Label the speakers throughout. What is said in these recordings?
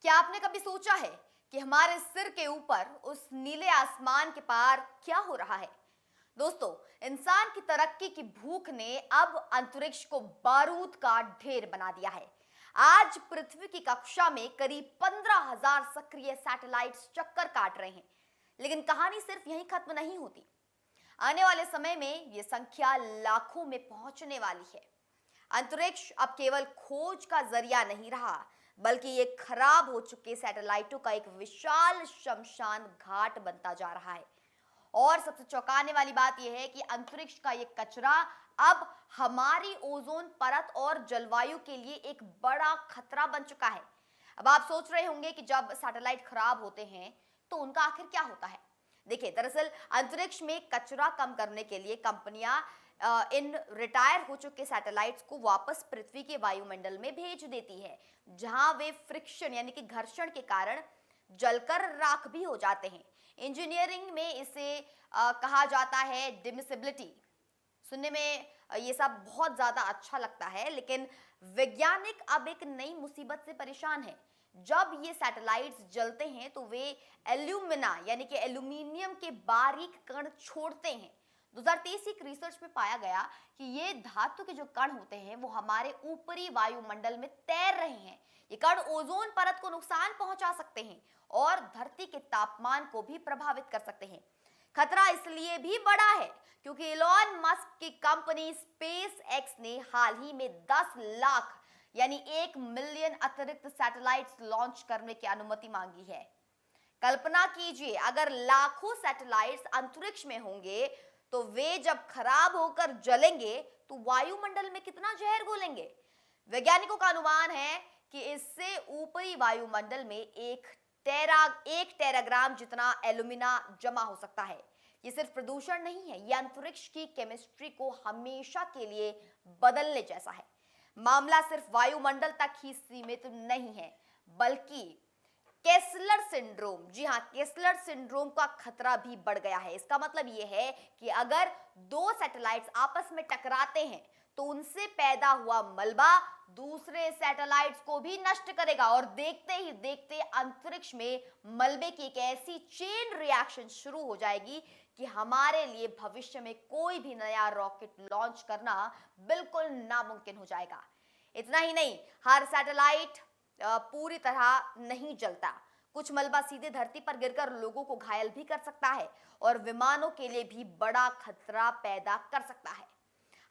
Speaker 1: क्या आपने कभी सोचा है कि हमारे सिर के ऊपर उस नीले आसमान के पार क्या हो रहा है? दोस्तों, इंसान की तरक्की की भूख ने अब अंतरिक्ष को बारूद का ढेर बना दिया है। आज पृथ्वी की कक्षा में करीब 15,000 सक्रिय सैटेलाइट्स चक्कर काट रहे हैं। लेकिन कहानी सिर्फ यहीं खत्म नहीं होती। आने वाले समय में यह संख्या लाखों में पहुंचने वाली है। अंतरिक्ष अब केवल खोज का जरिया नहीं रहा, बल्कि ये खराब हो चुके सैटेलाइटों का एक विशाल शमशान घाट बनता जा रहा है। और सबसे चौंकाने वाली बात यह है कि अंतरिक्ष का ये कचरा अब हमारी ओजोन परत और जलवायु के लिए एक बड़ा खतरा बन चुका है। अब आप सोच रहे होंगे कि जब सैटेलाइट खराब होते हैं तो उनका आखिर क्या होता है। देखिए, दरअसल अंतरिक्ष में कचरा कम करने के लिए कंपनियां इन रिटायर हो चुके सैटेलाइट्स को वापस पृथ्वी के वायुमंडल में भेज देती है, जहां वे फ्रिक्शन यानी कि घर्षण के कारण जलकर राख भी हो जाते हैं। इंजीनियरिंग में इसे कहा जाता है डिमिसिबिलिटी। सुनने में ये सब बहुत ज्यादा अच्छा लगता है, लेकिन वैज्ञानिक अब एक नई मुसीबत से परेशान है। जब ये सैटेलाइट्स जलते हैं तो वे एल्यूमिना यानी कि एल्यूमिनियम के बारीक कण छोड़ते हैं। 2023 एक रिसर्च में पाया गया कि ये धातु के जो कण होते हैं वो हमारे ऊपरी वायुमंडल में तैर रहे हैं। ये कण ओजोन परत को नुकसान पहुंचा सकते हैं और धरती के तापमान को भी प्रभावित कर सकते हैं। खतरा इसलिए भी बड़ा है क्योंकि इलॉन मस्क की कंपनी स्पेस एक्स ने हाल ही में 10 लाख यानी 1 मिलियन अतिरिक्त सैटेलाइट्स लॉन्च करने की अनुमति मांगी है। कल्पना कीजिए, अगर लाखों सैटेलाइट्स अंतरिक्ष में होंगे तो वे जब खराब होकर जलेंगे तो वायुमंडल में कितना जहर घोलेंगे। वैज्ञानिकों का अनुमान है कि इससे ऊपरी वायुमंडल में एक टेराग्राम जितना एल्यूमिना जमा हो सकता है। ये सिर्फ प्रदूषण नहीं है, यह अंतरिक्ष की केमिस्ट्री को हमेशा के लिए बदलने जैसा है। मामला सिर्फ वायुमंडल तक ही सीमित नहीं है, बल्कि केसलर सिंड्रोम, जी हाँ, केसलर सिंड्रोम का खतरा भी बढ़ गया है। इसका मतलब यह है कि अगर दो सैटेलाइट्स आपस में टकराते हैं तो उनसे पैदा हुआ मलबा दूसरे सैटेलाइट्स को भी नष्ट करेगा और देखते ही देखते अंतरिक्ष में मलबे की एक ऐसी चेन रिएक्शन शुरू हो जाएगी कि हमारे लिए भविष्य में कोई भी नया रॉकेट लॉन्च करना बिल्कुल नामुमकिन हो जाएगा। इतना ही नहीं, हर सैटेलाइट पूरी तरह नहीं जलता। कुछ मलबा सीधे धरती पर गिरकर लोगों को घायल भी कर सकता है और विमानों के लिए भी बड़ा खतरा पैदा कर सकता है।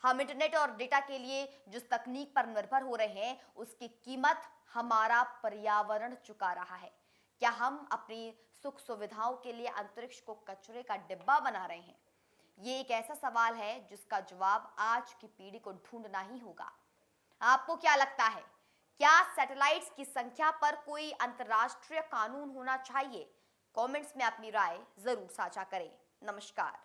Speaker 1: हम इंटरनेट और डेटा के लिए जिस तकनीक पर निर्भर हो रहे हैं उसकी कीमत हमारा पर्यावरण चुका रहा है। क्या हम अपनी सुख सुविधाओं के लिए अंतरिक्ष को कचरे का डिब्बा बना रहे हैं? ये एक ऐसा सवाल है जिसका जवाब आज की पीढ़ी को ढूंढना ही होगा। आपको क्या लगता है, क्या सैटेलाइट्स की संख्या पर कोई अंतर्राष्ट्रीय कानून होना चाहिए? कमेंट्स में अपनी राय जरूर साझा करें। नमस्कार।